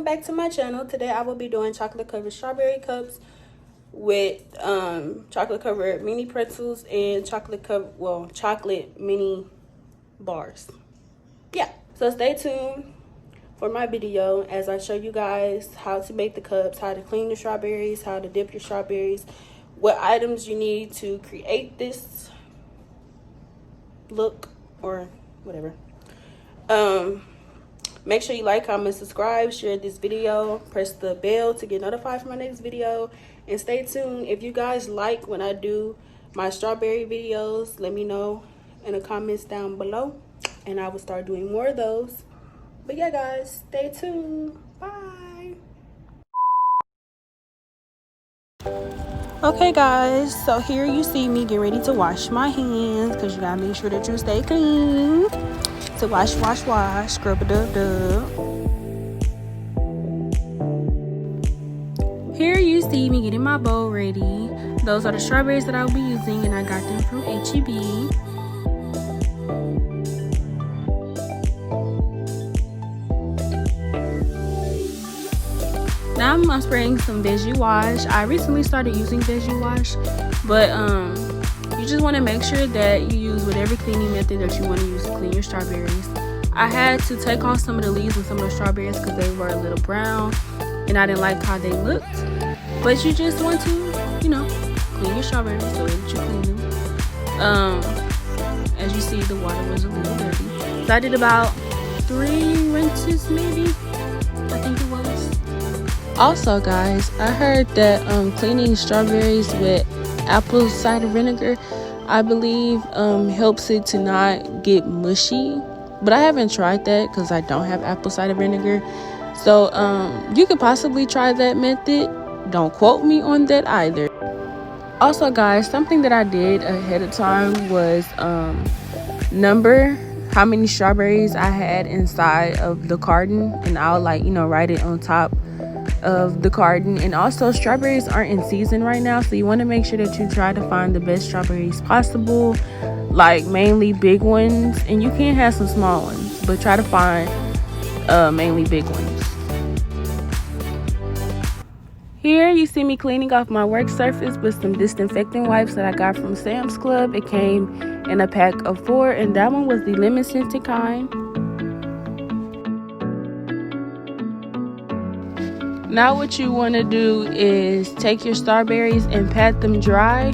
back to my channel. Today I will be doing chocolate covered strawberry cups with chocolate covered mini pretzels and chocolate mini bars. Yeah, so stay tuned for my video as I show you guys how to make the cups, how to clean the strawberries, how to dip your strawberries, what items you need to create this look or whatever. Make sure you like, comment, subscribe, share this video, press the bell to get notified for my next video, and stay tuned. If you guys like when I do my strawberry videos, let me know in the comments down below and I will start doing more of those. But yeah guys, stay tuned. Bye. Okay guys, so here you see me get ready to wash my hands because you gotta make sure that you stay clean. So wash, scrub it up. Here you see me getting my bowl ready. Those are the strawberries that I'll be using and I got them from H-E-B. Now I'm spraying some Veggie Wash. I recently started using Veggie Wash, but you just want to make sure that you use whatever cleaning method that you want to use to clean your strawberries. I had to take off some of the leaves with some of the strawberries because they were a little brown and I didn't like how they looked. But you just want to, clean your strawberries the way that you clean them. As you see, the water was a little dirty. So I did about 3 rinses maybe, I think it was. Also guys, I heard that cleaning strawberries with apple cider vinegar, I believe, helps it to not get mushy. But I haven't tried that because I don't have apple cider vinegar. So you could possibly try that method. Don't quote me on that either. Also guys, something that I did ahead of time was number how many strawberries I had inside of the carton, and I'll write it on top of the carton. And also, strawberries aren't in season right now, so you want to make sure that you try to find the best strawberries possible, like mainly big ones, and you can have some small ones, but try to find mainly big ones. Here you see me cleaning off my work surface with some disinfectant wipes that I got from Sam's Club. It came in a pack of 4, and that one was the lemon scented kind. Now what you want to do is take your strawberries and pat them dry,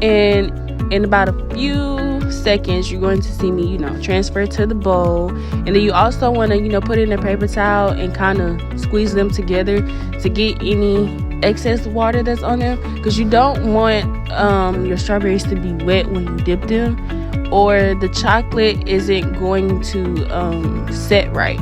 and in about a few seconds you're going to see me transfer to the bowl. And then you also want to put it in a paper towel and kind of squeeze them together to get any excess water that's on them, because you don't want your strawberries to be wet when you dip them, or the chocolate isn't going to set right.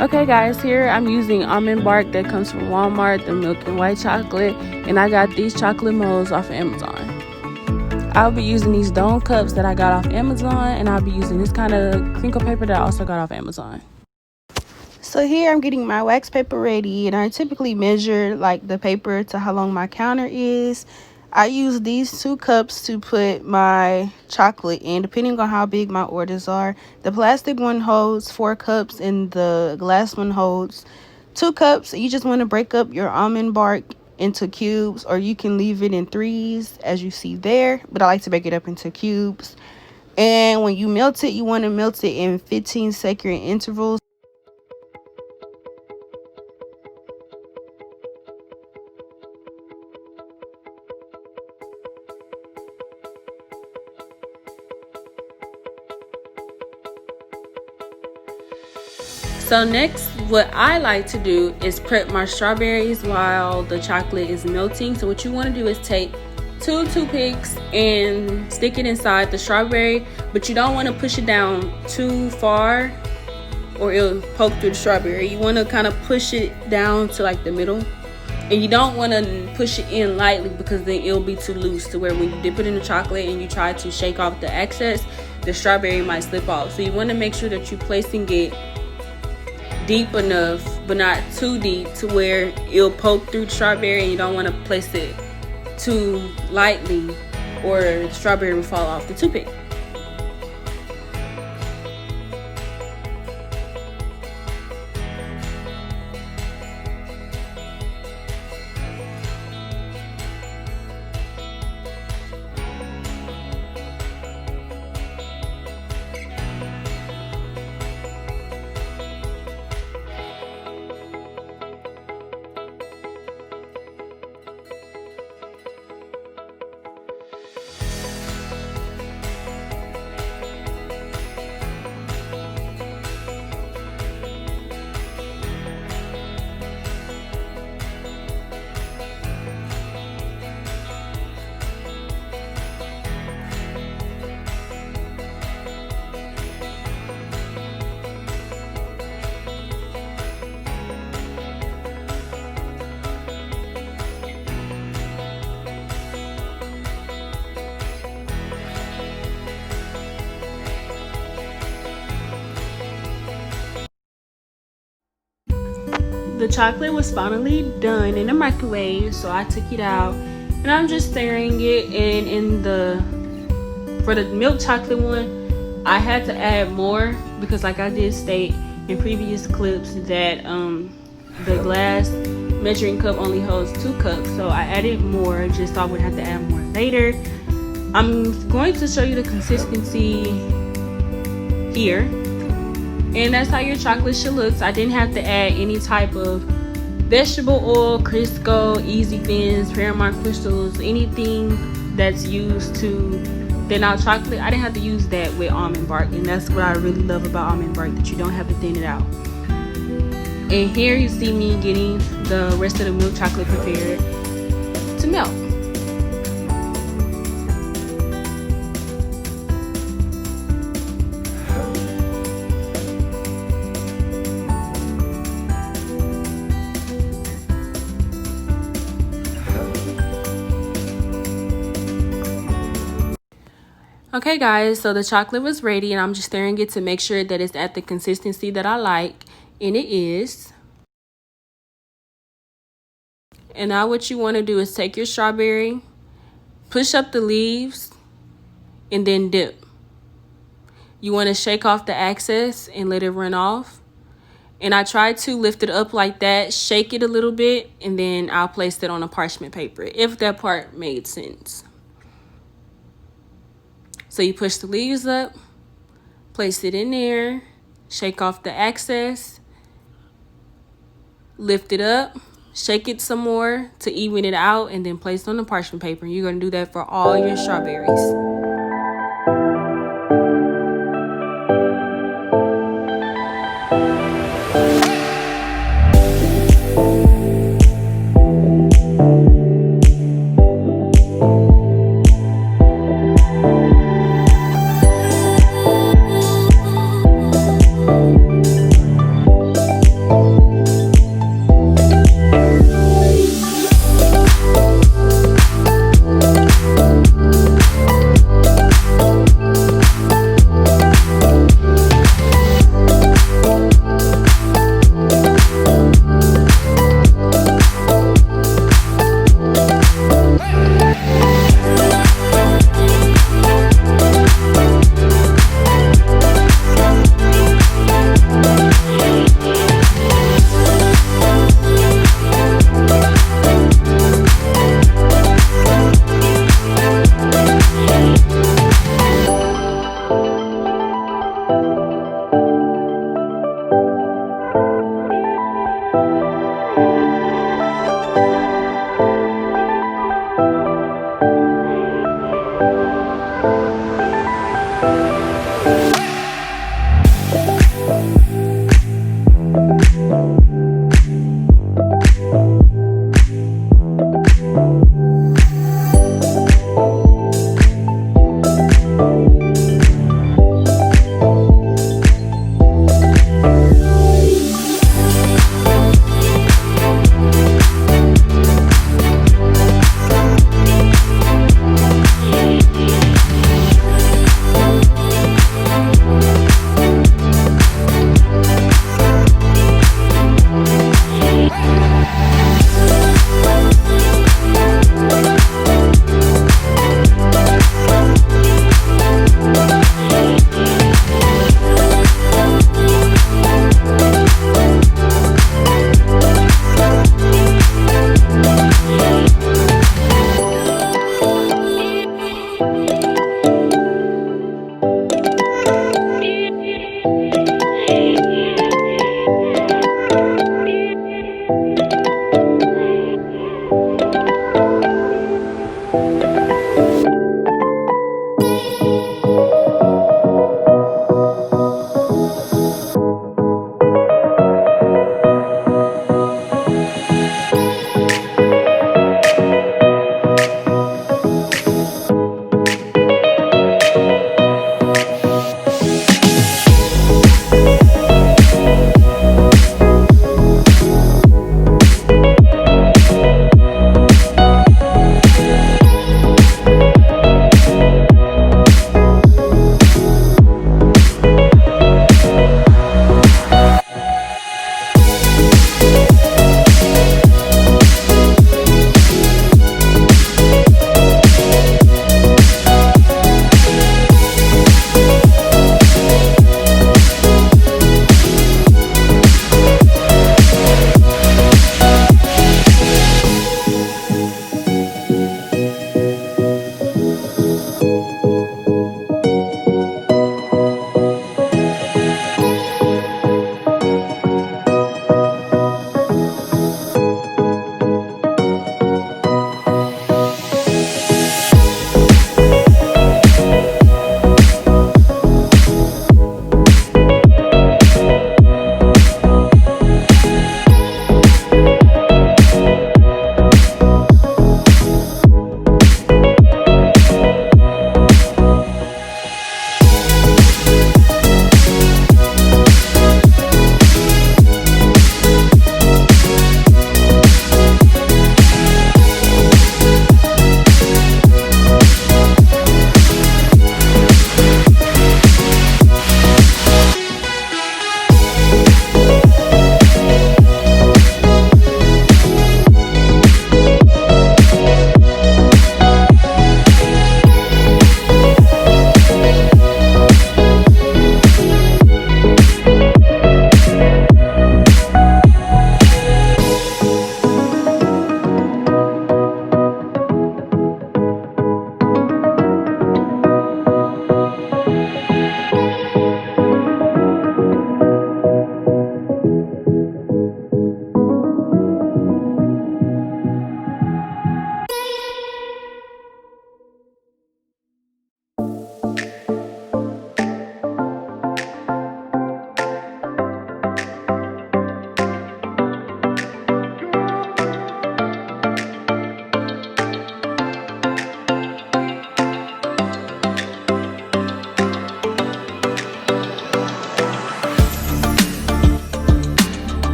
Okay guys, here I'm using almond bark that comes from Walmart, the milk and white chocolate, and I got these chocolate molds off of Amazon. I'll be using these dome cups that I got off Amazon, and I'll be using this kind of crinkle paper that I also got off Amazon. So here I'm getting my wax paper ready, and I typically measure the paper to how long my counter is. I use these 2 cups to put my chocolate in, depending on how big my orders are. The plastic one holds 4 cups and the glass one holds 2 cups. You just want to break up your almond bark into cubes, or you can leave it in 3s as you see there, but I like to break it up into cubes. And when you melt it, you want to melt it in 15-second intervals. So next, what I like to do is prep my strawberries while the chocolate is melting. So what you want to do is take 2 toothpicks and stick it inside the strawberry, but you don't want to push it down too far or it'll poke through the strawberry. You want to kind of push it down to like the middle, and you don't want to push it in lightly because then it'll be too loose to where when you dip it in the chocolate and you try to shake off the excess, the strawberry might slip off. So you want to make sure that you're placing it deep enough, but not too deep to where it'll poke through the strawberry, and you don't want to place it too lightly or the strawberry will fall off the toothpick. The chocolate was finally done in the microwave, so I took it out and I'm just stirring it. And for the milk chocolate one, I had to add more because, like I did state in previous clips, that the glass measuring cup only holds 2 cups, so I added more just so I would have to add more later. I'm going to show you the consistency here, and that's how your chocolate should look. So I didn't have to add any type of vegetable oil, Crisco, Easy Thins, Paramount crystals, anything that's used to thin out chocolate. I didn't have to use that with almond bark, and that's what I really love about almond bark, that you don't have to thin it out. And here you see me getting the rest of the milk chocolate prepared to melt. Okay guys, so the chocolate was ready and I'm just stirring it to make sure that it's at the consistency that I like, and it is. And now what you want to do is take your strawberry, push up the leaves, and then dip. You want to shake off the excess and let it run off. And I tried to lift it up like that, shake it a little bit, and then I'll place it on a parchment paper, if that part made sense. So you push the leaves up, place it in there, shake off the excess, lift it up, shake it some more to even it out, and then place it on the parchment paper. You're going to do that for all your strawberries.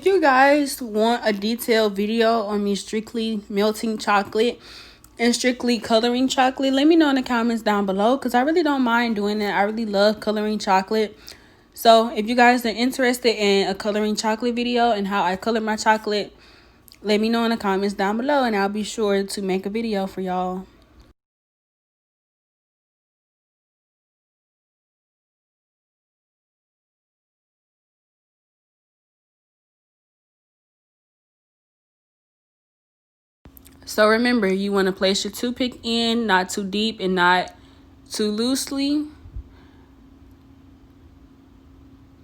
if you guys want a detailed video on me strictly melting chocolate and strictly coloring chocolate, let me know in the comments down below, because I really don't mind doing it. I really love coloring chocolate. So if you guys are interested in a coloring chocolate video and how I color my chocolate, let me know in the comments down below, and I'll be sure to make a video for y'all. So remember, you want to place your toothpick in, not too deep and not too loosely.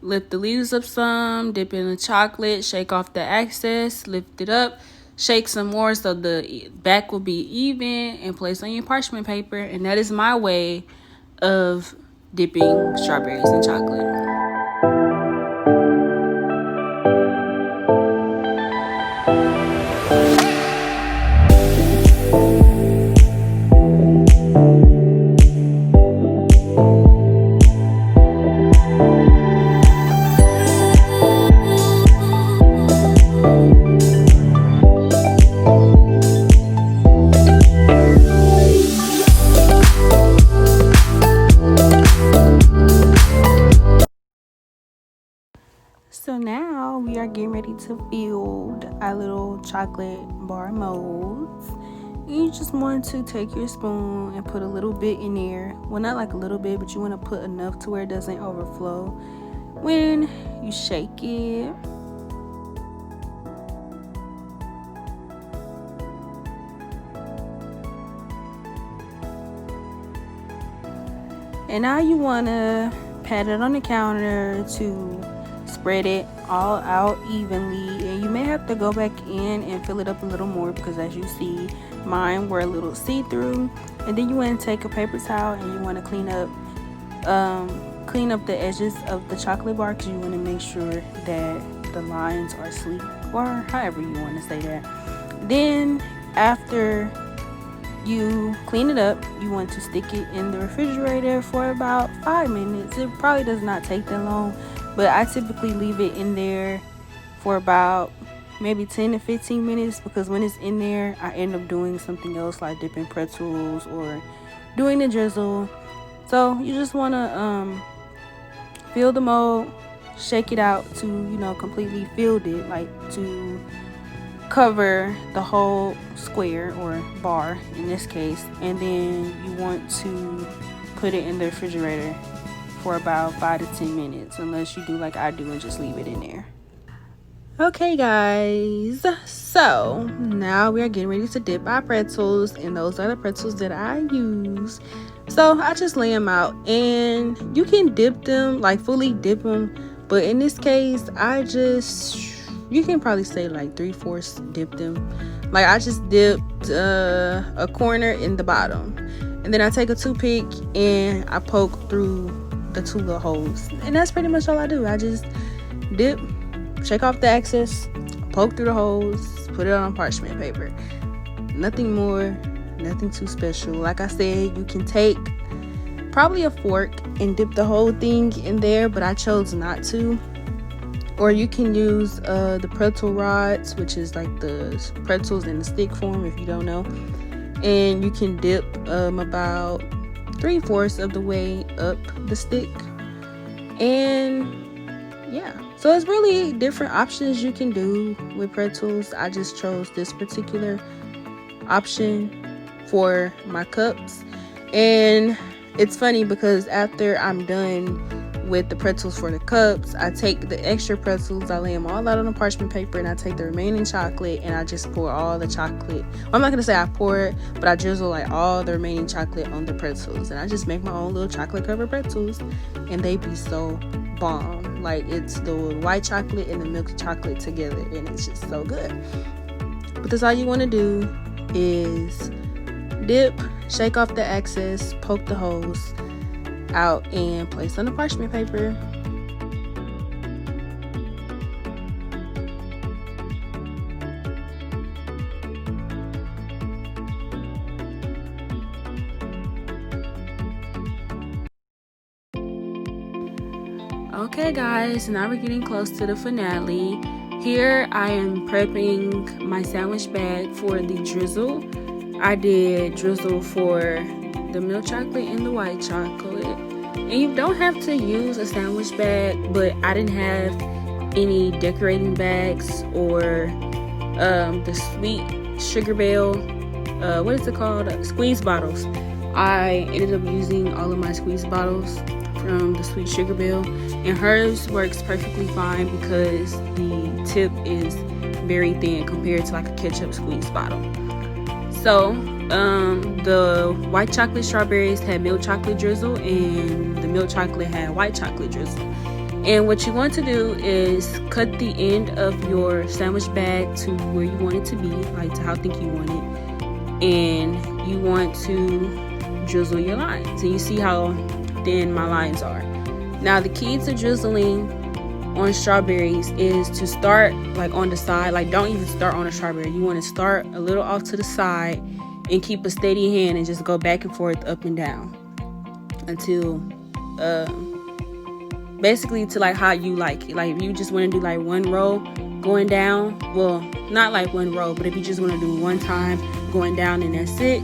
Lift the leaves up some, dip in the chocolate, shake off the excess, lift it up, shake some more so the back will be even, and place on your parchment paper. And that is my way of dipping strawberries in chocolate. So now we are getting ready to build our little chocolate bar molds. You just want to take your spoon and put a little bit in there. Well, not like a little bit, but you want to put enough to where it doesn't overflow when you shake it. And now you want to pat it on the counter to spread it all out evenly, and you may have to go back in and fill it up a little more, because as you see, mine were a little see-through. And then you want to take a paper towel and you want to clean up the edges of the chocolate bar, because you want to make sure that the lines are sleek, or however you want to say that. Then after you clean it up, you want to stick it in the refrigerator for about 5 minutes. It probably does not take that long, but I typically leave it in there for about maybe 10 to 15 minutes, because when it's in there, I end up doing something else like dipping pretzels or doing the drizzle. So you just want to fill the mold, shake it out to, completely filled it, like to cover the whole square or bar in this case. And then you want to put it in the refrigerator for about 5 to 10 minutes, unless you do like I do and just leave it in there. Okay guys, so now we are getting ready to dip our pretzels, and those are the pretzels that I use. So I just lay them out, and you can dip them, like fully dip them, but in this case you can probably say like 3/4 dip them. Like I just dipped a corner in the bottom, and then I take a toothpick and I poke through the 2 little holes, and that's pretty much all I do. I just dip, shake off the excess, poke through the holes, put it on parchment paper. Nothing more, nothing too special. Like I said, you can take probably a fork and dip the whole thing in there, but I chose not to. Or you can use the pretzel rods, which is like the pretzels in the stick form if you don't know, and you can dip about 3/4 of the way up the stick. And yeah, so it's really different options you can do with pretzels. I just chose this particular option for my cups. And it's funny because after I'm done with the pretzels for the cups, I take the extra pretzels, I lay them all out on the parchment paper, and I take the remaining chocolate and I just pour all the chocolate. Well, I'm not gonna say I pour it, but I drizzle like all the remaining chocolate on the pretzels, and I just make my own little chocolate covered pretzels, and they be so bomb. Like, it's the white chocolate and the milk chocolate together, and it's just so good. But that's all you want to do is dip, shake off the excess, poke the holes out, and place on the parchment paper. Okay guys, now we're getting close to the finale. Here I am prepping my sandwich bag for the drizzle. I did drizzle for the milk chocolate and the white chocolate. And you don't have to use a sandwich bag, but I didn't have any decorating bags or the sweet sugar bell, what is it called? Squeeze bottles. I ended up using all of my squeeze bottles from the Sweet Sugar Bell, and hers works perfectly fine because the tip is very thin compared to like a ketchup squeeze bottle. So the white chocolate strawberries had milk chocolate drizzle, and the milk chocolate had white chocolate drizzle. And what you want to do is cut the end of your sandwich bag to where you want it to be, like to how thick you want it, and you want to drizzle your lines. And you see how thin my lines are. Now the key to drizzling on strawberries is to start like on the side. Like, don't even start on a strawberry. You want to start a little off to the side and keep a steady hand and just go back and forth, up and down, until basically to like how you like it. Like if you just want to do like one row going down, well, not like one row, but if you just want to do one time going down and that's it,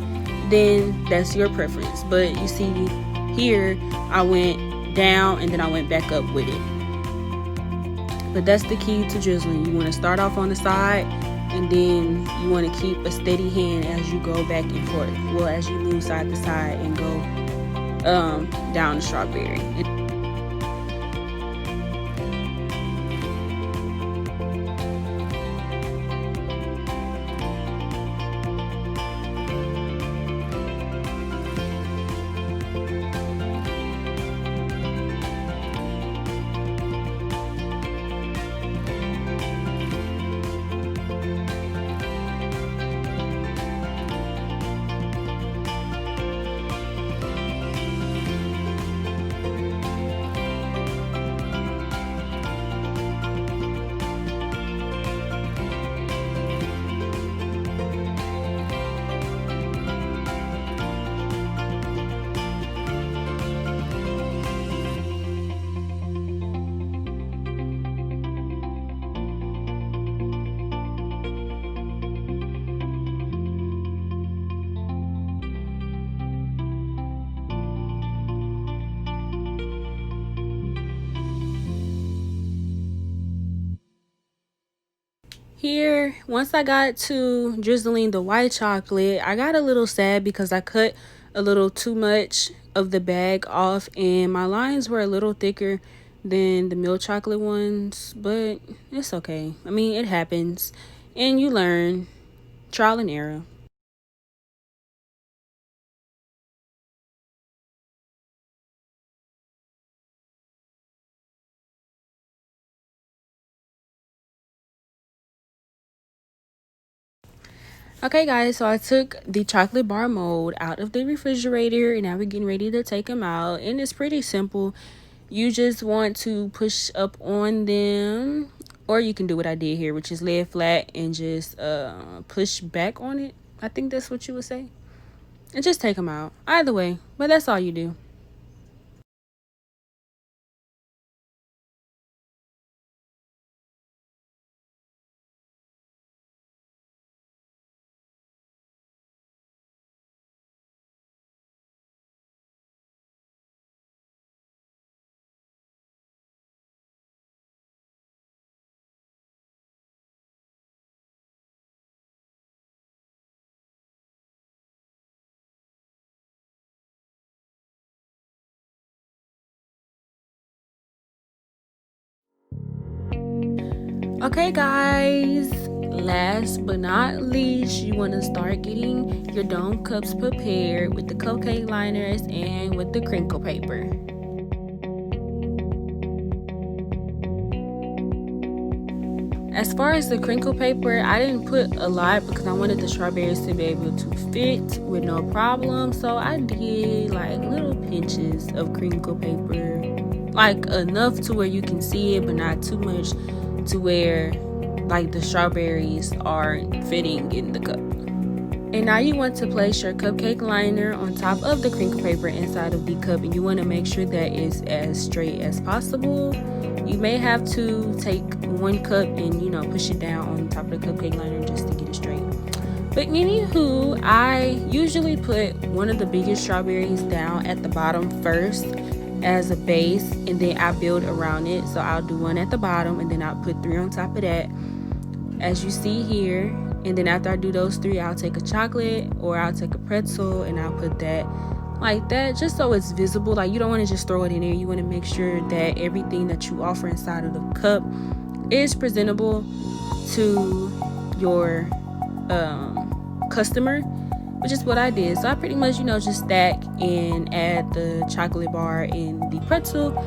then that's your preference. But you see here I went down and then I went back up with it. But that's the key to drizzling. You want to start off on the side, and then you want to keep a steady hand as you go back and forth, well, as you move side to side and go down the strawberry. Here, once I got to drizzling the white chocolate, I got a little sad because I cut a little too much of the bag off and my lines were a little thicker than the milk chocolate ones, but it's okay. I mean, it happens and you learn. Trial and error. Okay guys, so I took the chocolate bar mold out of the refrigerator and now we're getting ready to take them out, and it's pretty simple. You just want to push up on them, or you can do what I did here, which is lay it flat and just push back on it. I think that's what you would say, and just take them out. Either way, but that's all you do. Okay guys, last but not least, you want to start getting your dome cups prepared with the cupcake liners and with the crinkle paper. As far as the crinkle paper, I didn't put a lot because I wanted the strawberries to be able to fit with no problem. So I did like little pinches of crinkle paper, like enough to where you can see it, but not too much to where like the strawberries aren't fitting in the cup. And now you want to place your cupcake liner on top of the crinkle paper inside of the cup, and you want to make sure that it's as straight as possible. You may have to take one cup and push it down on top of the cupcake liner just to get it straight. But anywho, I usually put one of the biggest strawberries down at the bottom first as a base, and then I build around it. So I'll do one at the bottom, and then I'll put 3 on top of that, as you see here. And then after I do those 3, I'll take a chocolate or I'll take a pretzel and I'll put that like that, just so it's visible. Like, you don't want to just throw it in there. You want to make sure that everything that you offer inside of the cup is presentable to your customer, which is what I did. So I pretty much just stack and add the chocolate bar and the pretzel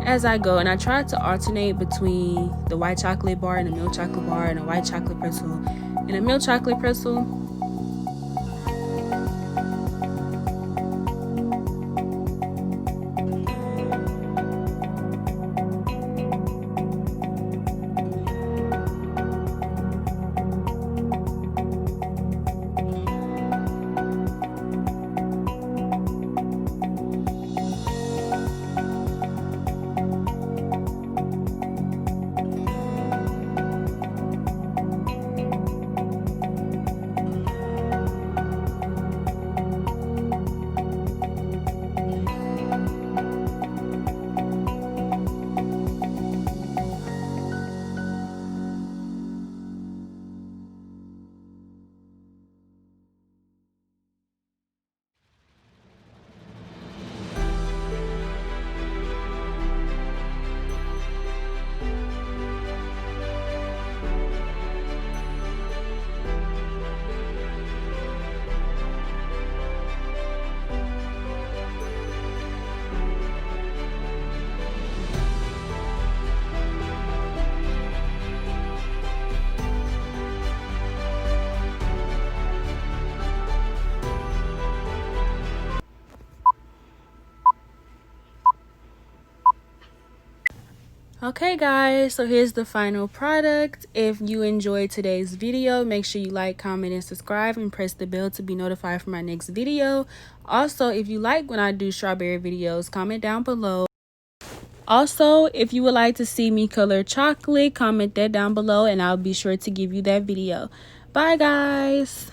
as I go, and I try to alternate between the white chocolate bar and the milk chocolate bar, and a white chocolate pretzel and a milk chocolate pretzel. Okay guys, so here's the final product. If you enjoyed today's video, make sure you like, comment, and subscribe, and press the bell to be notified for my next video. Also, if you like when I do strawberry videos, comment down below. Also, if you would like to see me color chocolate, comment that down below and I'll be sure to give you that video. Bye guys.